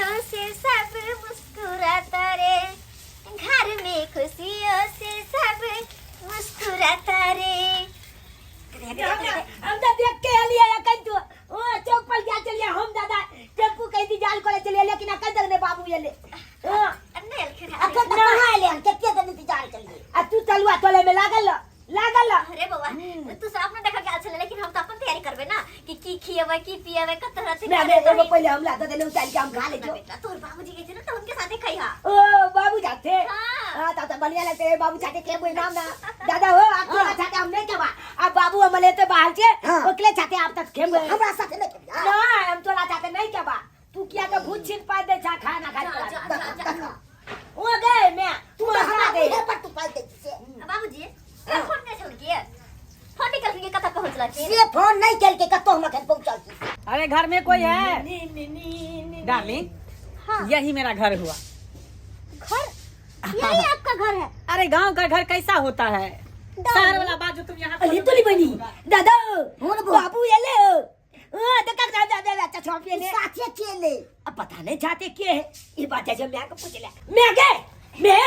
खुशियों से सब मुस्कुराता रे, घर में खुशियों से सब मुस्कुराता रे। हम देख के लिए या कहीं तो ओ चौक पर जा चलिए हम दादा टेम्पू कहीं दी जाल करे चलिए लेकिन अकल तक ने बाबू ये ले अन्ने लखरा अकल ना ले कितने दिन इंतजार करिए आ तू चलवा तोले में लागल अरे बाबा तू सब अपना देखा क्या चले, लेकिन हम तो अपन तैयारी करबे ना कि की खियेबे की पियेबे कत तरह से मैं तो पहले हम ला दे चल के हम खा ले जो बेटा तोर बाबूजी के ना तो उनके साथे खइहा। ओ बाबू जाते हां ता बढ़िया लगते बाबू जाते के कोई नाम ना दादा हो आपके जाते हम नहीं केबा अब बाबू हम लेते बाहर के ओकले जाते आप तक खेम हमरा साथे नहीं केबा ना हम तोला जाते नहीं केबा तू किया तो भूत छिन पा दे जा खाना खा ओ गए मैं तू हटा दे पर तू पाल दे बाबूजी फोन नहीं चल के फोन निकल के कथा पहुंचला के ये फोन नहीं चल के कतो हम खन पहुंचल की। अरे घर में कोई है डार्लिंग? हाँ यही मेरा घर हुआ। घर यही आपका घर है? अरे गांव का घर कैसा होता है, शहर वाला बात जो तुम यहाँ अरे तो नहीं बनी दादा बाबू ये ले ओ तो का दादा अच्छा छोड़ ले साथे के ले अब पता नहीं चाहते के है ये बात है जब मैं को पूछ ले मैं गए मैं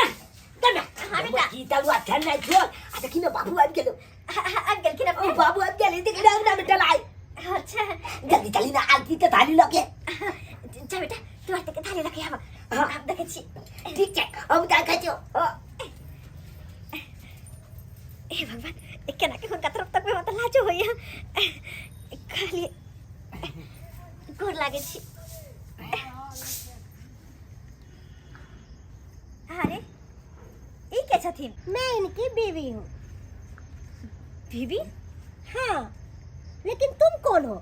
कना हाँ बेटा की तलवा ठन नहीं छोड़ आ देखी ना बाबू आ गेलो अंकल की ना बाबू आ गेले देख डाल ना बेटा लाई अच्छा जल्दी चली ना आरती के थाली लगे जा बेटा तू आते के थाली रखे हम आप देखे छी ठीक है अब क्या खाचो ए भगवान केना के हुनका तरफ तक में मत लाजो होइया खाली गोर लागे छी। अरे ई के छथिन? मैं इनकी बीवी हूँ। बीबी? हाँ, लेकिन तुम कौन हो?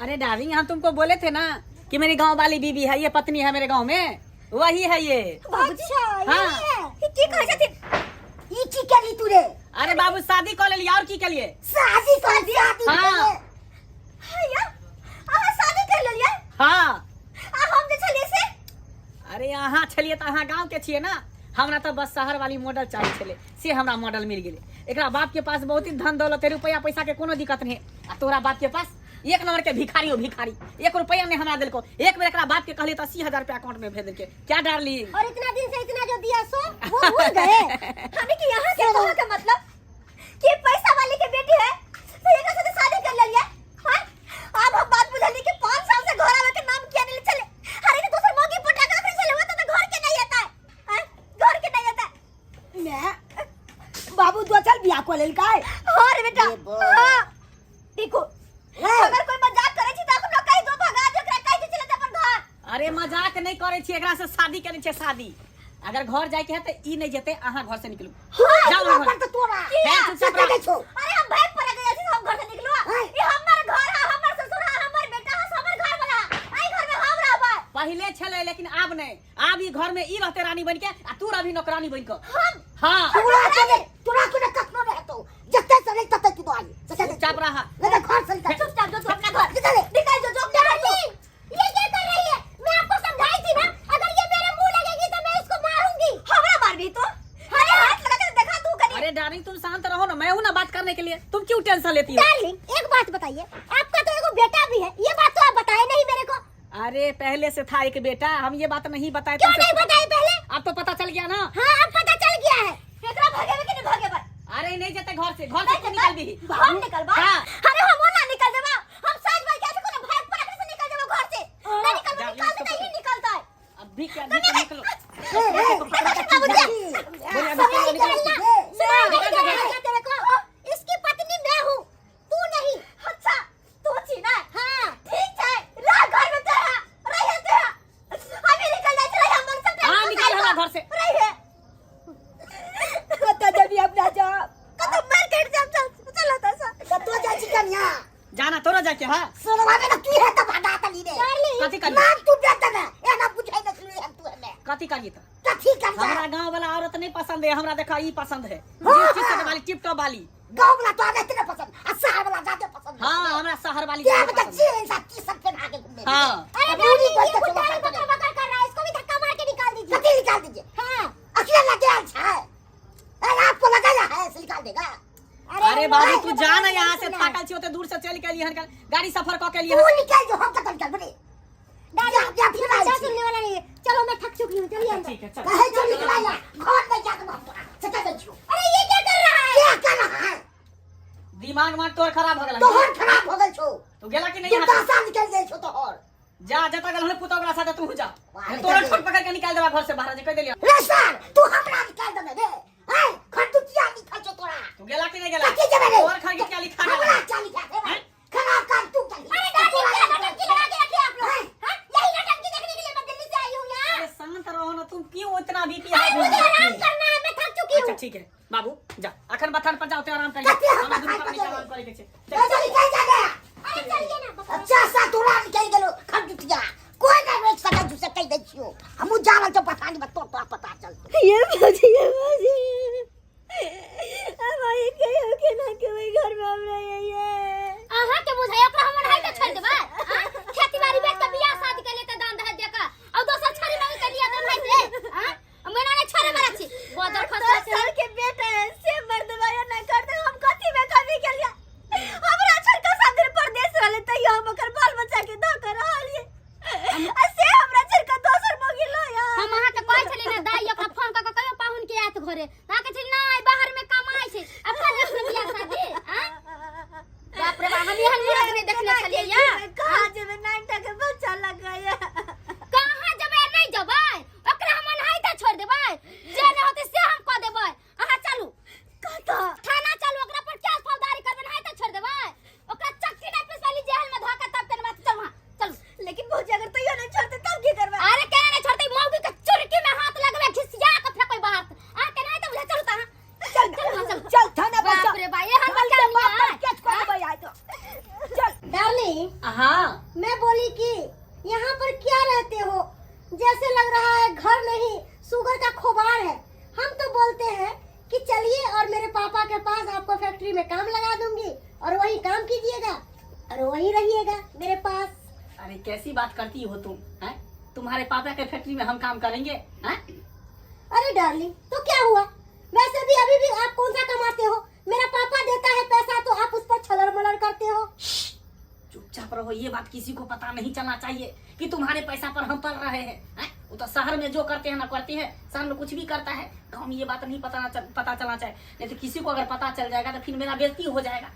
अरे डार्लिंग हम तुमको बोले थे ना कि मेरी गांव वाली बीबी है, ये पत्नी है मेरे गांव में, वही है ये। अच्छा हाँ। ये है। ई की कह छथिन? ई की करी तू रे अरे बाबू शादी कर लिया और की के लिए? शादी कर दिया हाँ। हैया आ शादी कर लेलिए? हाँ। आ हम जे छलिए से? अरे यहाँ छलिए तो अहाँ गांव के छिए ना, हमरा तो बस शहर वाली मॉडल चाहिए छले, से हमरा मॉडल मिल गेले। एकरा बाप के पास बहुत ही धन दौलत है, रुपया पैसा के कोनो दिक्कत नहीं है। तोरा बाप के पास एक नंबर के भिखारी हो भिखारी, 1 रुपया ने हमरा दिल को। एक बेर एकरा बाप के कहले तो 80,000 रुपया अकाउंट में भेज देके। क्या डार्लिंग? और इतना दिन से इतना जो दिया सो वो भूल गए। हमें कि यहाँ के कहो के मतलब कि पैसा वाले के बेटी है तो ये कैसे शादी कर लेलिए? हां अब हम बात बुझली कि 5 साल से घर आवे के नाम किया नहीं चले। अरे ने दूसरे मोगी पटा के फिर चले वो तो घर के नहीं आता है, घर के नहीं आता है। मैं बाबू दो चल बियाह को लेल काय और बेटा हां देखो अगर कोई मजाक करे छी त अपन कहि दो भगा दो एकरा कहि दे चले अपन घर। अरे मजाक नहीं करे छी, एकरा से शादी करे छे शादी। अगर घर जाए के है तो ई नहीं जेते, अहाँ घर से निकलू। जाओ घर। तो तोरा है चुप रह। अरे हम भाग पड़ा गया छी हम घर से निकलो। ये हमार घर है, हमार ससुर है, हमार बेटा है, हमार घर वाला आई घर में हम रहबे। पहले छले लेकिन अब नहीं, अब ई घर में ई रहते रानी बन के आ तू रही नौकरानी बन के। हम हाँ तोरा के कखनो रहतो जत्ते से नहीं तत्ते तू आई चुपचाप रहा। नहीं घर से निकल चुपचाप जो तू अपना घर निकल जो जो कर रही है। ये क्या कर रही है? मैं आपको समझाई थी ना, अगर ये मेरे मुंह लगेगी तो मैं इसको मारूंगी। हमरा मार भी तो अरे हाथ लगा के देखा तू करी। अरे डार्लिंग तुम शांत रहो ना, मैं हूं ना बात करने के लिए, तुम क्यों टेंशन लेती हो? डार्लिंग एक बात बताइए, आपका तो एगो बेटा भी है, ये बात तो आप बताए नहीं मेरे को। अरे पहले से था एक बेटा, हम ये बात नहीं बताए। क्यों नहीं बताए पहले? अब तो पता चल गया ना। हाँ अब पता चल गया है। एकरा भागे में कि नहीं भागे पर? अरे नहीं जाते घर से तो निकल दी। हम निकल बा। हाँ। अरे हम ना निकल देबा, हम साज भाई कैसे को भाग पड़ा कैसे निकल देबा घर से? नहीं निकल निकलता ही निकलता है। अब भी क्या निकलो। तेरे को इसकी पत्नी मैं हूँ, तू नहीं। अच्छा तू छीना है? हाँ ठीक है रह घर में तेरा रह तेरा अभी निकल जाए रह हम सब। हाँ निकल हमारे घर से। रह है कत्ता जब अपना जा कतो मार कर जब चलो तो सा कत्तो जा चिकनिया जाना तोरा जाके। हाँ सोनवा में ना की है तो भागा तली रे कथी कर नाम तू देता ना ए ना पूछाई ना सुनी हम तू हमें कथी करिए तो कथी कर जा हमरा गांव वाला औरत नहीं पसंद है, हमरा देखा ई पसंद है, जिस वाली टिप टॉप वाली। गांव वाला तो आगे तेरे पसंद आ शहर वाला ज्यादा पसंद हाँ हमरा शहर वाली क्या ज्यादा बता पसंद जी इंसान की सबसे आगे घूमने हाँ। अरे पूरी डार्लिंग, ये बात कुत्ता तो भी बकर बकर कर रहा है, इसको भी धक्का मार के निकाल दीजिए। कथी निकाल दीजिए हाँ अकेला लगे अच्छा है अरे आपको लगाया है से निकाल देगा अरे बाबू तू जा ना यहाँ से, थाकल छी होते दूर से चल के लिए गाड़ी सफर क के लिए। तू निकाल जो हम तक निकाल बड़े डार्लिंग, क्या फिर आई अच्छा थी? सुनने वाला नहीं ठीक है चल कहे जो निकलाया घर में जाके बाप चटा दे छो। अरे ये क्या कर रहा है? क्या कर रहा है? दिमाग मार तोर खराब हो गेल तोहर खराब हो गई छो। तू गेला कि नहीं तू यहाँ से? दशा निकल जाई छो तोहर। जा जता गल हमने पुतौ बड़ा साथ तू जा तोरा ठोक पकड़ के निकाल देबा घर से बाहर जे कह देलिया रे सर तू हमरा निकाल दे बे। हाय खटुचिया निकल छो तोरा। तू गेला कि नहीं गेला कथी जबे रे? तोर खर के क्या लिखा हमरा है चाली क्या है? खराब कर तू चाली। अरे दादी क्या नौटंकी लगा के रखे आप लोग? हाँ? यही नौटंकी देखने के लिए मैं दिल्ली से आई हूँ यहाँ। अरे शांत रहो ना तुम क्यों इतना बीपी अरे मुझे हाई आराम करना है, मैं थक चुकी अच्छा हूँ। ठीक है बाबू जा अखन बथान पर जाओ ते आराम करिए कथी हम हमरा दुनू बथान पर पर आराम करे के छै जा जा निकल जा गया। अरे चलिए ना बस। अच्छा सा तोरा निकल गेलो खटुचिया। कोई ना रोक सका जुसे कह दे छियो। हमू जानल तो पता नहीं तो पता चल। ये बाजी अब आई कहियो के ना के वही घर में हम रहे ये अहाँ के बुझाई ओकरा हमन है त छोड़ देबा। खेती बाड़ी बेच के बियाह शादी के लिए त दान दहेज देका और दोसर छड़ी मांगे के लिए दान है से। हां मैंने ने छोड़े मारा छी बदर खसा सर के बेटा है से मर्द वाया ना कर दे हम कथी में कमी के लिए हमरा छोड़ के सागर परदेश वाले तैयो हम ओकर बाल बच्चा के द कर रहलिए से हमरा छोड़ के दोसर मोगी लो यार हम अहाँ के कहै छली ना दाई ओकरा फोन क के कहियो पाहुन के आत घरे अहाँ के छी नहीं बाहर में कमाई छै अपन देश में बियाह शादी। हां बाप रे बाप हम एहन मुरत नहीं देखले छलिए या। कहां जेबे नाइटा के बच्चा लगाया कहां जबे नहीं जबे ओकरा हमन है त छोड़ देबे जे न होते से हम क देबे। अहाँ चलू कता थाना चलू ओकरा पर क्या फौजदारी करबे है त छोड़ देबे ओकरा चक्की नहीं पिसली जेल में धोके तब तेन बात चल वहां चलू। लेकिन भौजी अगर तैयो नहीं छोड़ते तब की करबे अरे केना नहीं छोड़ते मौगी के चुरकी में हाथ लगवे घिसिया के फेंकोई बाहर आ के नहीं त बुझा चलू ता चल चल चल थाना पर बाप रे बा ये हम चल क्या बाप पर केस कर भाई आई तो चल। डार्लिंग हां मैं बोली कि यहाँ पर क्या रहते हो जैसे लग रहा है घर नहीं सुगर का खोबार है। हम तो बोलते हैं कि चलिए और मेरे पापा के पास आपको फैक्ट्री में काम लगा दूंगी और वही काम कीजिएगा और वही रहिएगा मेरे पास। अरे कैसी बात करती हो तुम हैं तुम्हारे पापा के फैक्ट्री में हम काम करेंगे हैं अरे डार्लिंग तो क्या हुआ वैसे भी अभी भी आप कौन सा कमाते हो मेरा पापा देता है पैसा तो आप उस पर छलर मलर करते हो। चुपचाप रहो ये बात किसी को पता नहीं चलना चाहिए कि तुम्हारे पैसा पर हम पल रहे हैं वो तो शहर में जो करते हैं ना करते हैं शहर में कुछ भी करता है गाँव में ये बात नहीं पता चलना चाहिए नहीं तो किसी को अगर पता चल जाएगा तो फिर मेरा बेइज्जती हो जाएगा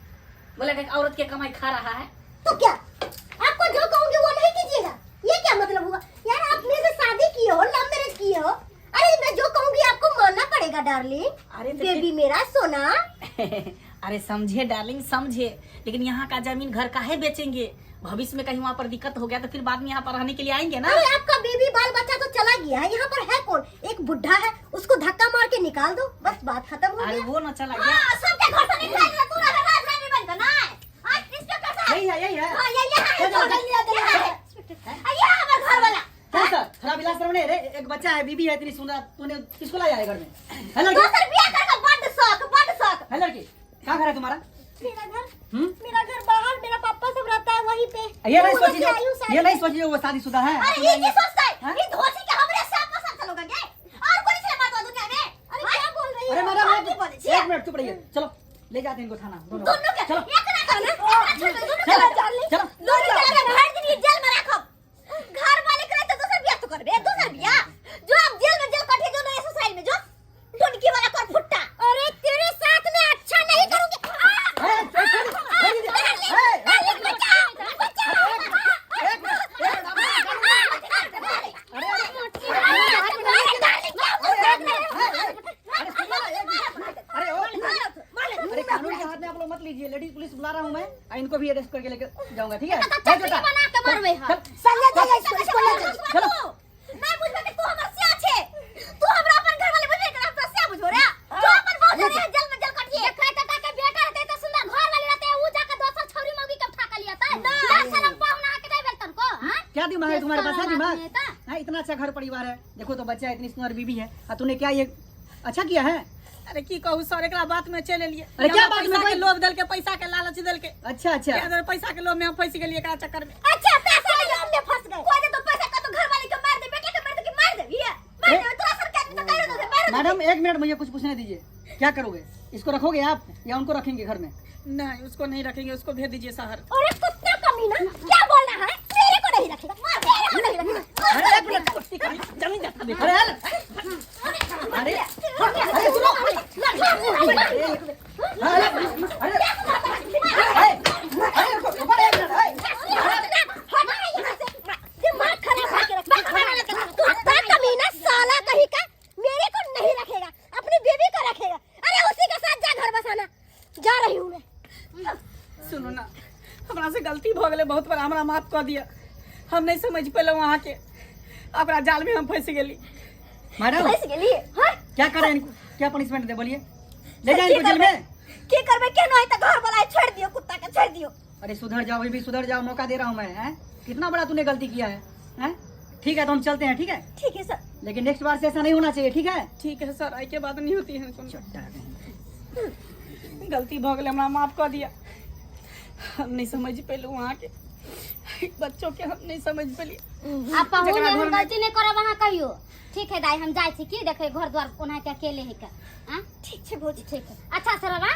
बोलेगा एक औरत की कमाई खा रहा है। तो क्या आपको जो कहूँगी वो नहीं कीजिएगा ये क्या मतलब हुआ यार आप मेरे से शादी किए हो लव मैरिज किए हो। अरे मैं जो कहूँगी आपको मानना पड़ेगा डार्लिंग। अरे तो बेबी मेरा सोना अरे समझे डार्लिंग समझे लेकिन यहाँ का जमीन घर काहे बेचेंगे भविष्य में कहीं वहाँ पर दिक्कत हो गया तो फिर बाद में यहाँ पर रहने के लिए आएंगे ना। अरे आपका बेबी बाल बच्चा तो चला गया है यहाँ पर है कौन एक बुढ़ा है उसको धक्का मार के निकाल दो बस बात खत्म हो अरे गया। वो न चला गया हां सबके घर से निकल पूरा राजधानी बन करना है। आज इंस्पेक्टर साहब यही है हां ये है चलो, ये हमारा घर वाला क्या सर थोड़ा विलास रमणे रे एक बच्चा है बीबी है इतनी सुंदर तूने किसको लाया है घर में है लड़की दोसर बियाह करके बड़ शौक है लड़की कहाँ घर है तुम्हारा मेरा घर बाहर मेरा पापा सब रहता है वहीं पे। ये नहीं सोचिए वो शादीशुदा है अरे ये क्या सोचता है हाँ? ये धोसी के हमरे साथ पसंद चलोगे क्या और कोई से मत दुनिया में। अरे क्या बोल रही अरे है मैडम एक मिनट चुप रहिए चलो ले जाते हैं इनको थाना दोनों के चलो एक ना करना चलो दोनों के भर दिन जेल में रखो घर मालिक रहे तो दूसरा बियाह तो करबे दूसरा बियाह जो आप जेल में जेल कटे जो नए सोसाइटी में जो टोनकी वाला कर फुट्टा। अरे तेरे साथ में अच्छा नहीं करूंगी। अरे कानून के हाथ में आप लोग मत लीजिए लेडीज पुलिस बुला रहा हूँ मैं इनको भी अरेस्ट करके लेकर जाऊंगा ठीक है चटनी बना के मारवे हां संगे जगह इसको ले चल। चलो नहीं बुझबे कि तू हमर सिया छे तू हमरा अपन घर वाले बुझबे कि हम सिया बुझो रे जो अपन बहुत रे जेल में जेल कटिए देखा काका के बेटा रहते तो सुंदर घर वाले रहते वो जाकर दोसर छौरी मौगी के उठा के लिया था 10 साल पाहुना के नहीं बेलतन को हां क्या दिमाग है तुम्हारे पास है दिमाग हाँ इतना अच्छा घर परिवार है देखो तो बच्चा है इतनी सुंदर बीबी है और तूने क्या ये अच्छा किया है। अरे की कहू सर एकरा बात में चले लिए अरे क्या बात में पैसा के कोई- लोभ दल के पैसा के लालच दल के अच्छा पैसा के लोभ में हम फंस गेलिए का चक्कर में। अच्छा पैसा के लोभ में फंस गए कोई तो पैसा का तो घर वाले के मार दे बेटे के मार दे कि मार दे ये मार दे तोरा सरकार में तो कर दो मार मैडम एक मिनट मुझे कुछ पूछने दीजिए क्या करोगे इसको रखोगे आप या उनको रखेंगे घर में। नहीं उसको नहीं रखेंगे उसको भेज दीजिए शहर। अरे कुत्ता कमीना क्या बोलना है मेरे को नहीं रखेगा मार मेरे को नहीं रखेगा। अरे एक मिनट जमीन जाता देखो अरे बोले बहुत बार हमरा माफ कर दिया, हम नहीं समझ पेलो वहाँ के, अपना जाल में हम फंस गेली। मैडम फंस गेली हां क्या करें इनको, क्या पनिशमेंट दे बोलिए? ले जाए इनको जेल में। की करबे केनो है त घर वाला छोड़ दियो, कुत्ता के छोड़ दियो। अरे सुधर जाओ, अभी भी सुधर जाओ, मौका दे रहा हूँ मैं। हैं कितना बड़ा तूने गलती किया है? हैं ठीक है तो हम चलते हैं, ठीक है? ठीक है सर। लेकिन नेक्स्ट बार से ऐसा नहीं होना चाहिए, ठीक है? ठीक है सर, आई के बाद नहीं होती है। गलती भ गई, हमरा माफ कर दिया। हम नहीं समझ पेलू वहाँ के बच्चों के, हम नहीं समझ पेली। आप पहुँच हम गलती नहीं करब वहाँ कहियो। ठीक है दाई, हम जाए छी की देखे घर द्वार कोना के अकेले है का। हां ठीक छे भौजी। ठीक है, अच्छा सरवा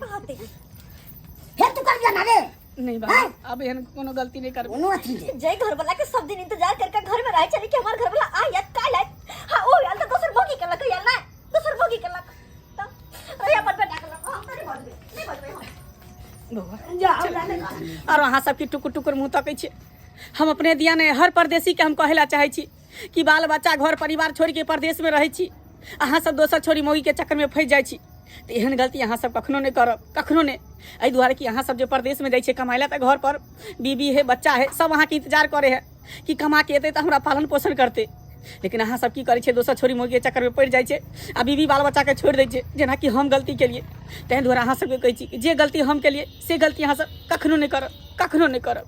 बहुत दे हे तू कर दिया ना रे नहीं बाबू, अब एहन कोनो गलती नहीं करबो। कोनो अथी दे जय घर वाला के सब दिन इंतजार करके घर में रह चली कि हमार घर वाला आ या काल है। हां ओ यार तो दोसर भोगी के लग यार ना, दोसर भोगी के लग तो अरे अपन बेटा के लग हम नहीं बोलबे, नहीं बोलबे। जा और वहाँ सबकी टुकुर टुकुर मुँह तकै छै। हम अपने दिया ने हर परदेसी के हम कहेला चाहे छी कि बाल बच्चा घर परिवार छोड़ के परदेश में रहे छी, अहाँ सब दोसर छोरी मौगी के चक्कर में फंस जाइ छी। तो एहन गलती अहाँ सब कखनो नहीं करब, कखनो नहीं। एहि दुआरे कि अहाँ सब जो परदेश में जाइ छै कमाइला, तो घर पर बीबी है बच्चा है सब अहाँ के इंतजार करे है कि कमा के एतै तो हमरा पालन पोषण करते। लेकिन अहाँ सब की करै छै, दोसर छोरी मौगी के चक्कर में पड़ जाइ छै आ बीबी बाल बच्चा के छोड़ दै छै, जेना कि हम गलती केलिए। ताहि दुआरे अहाँ सबके कहै छी कि जे गलती हम केलिए से गलती अहाँ सब कखनो नहीं करब, कखनो नहीं करब।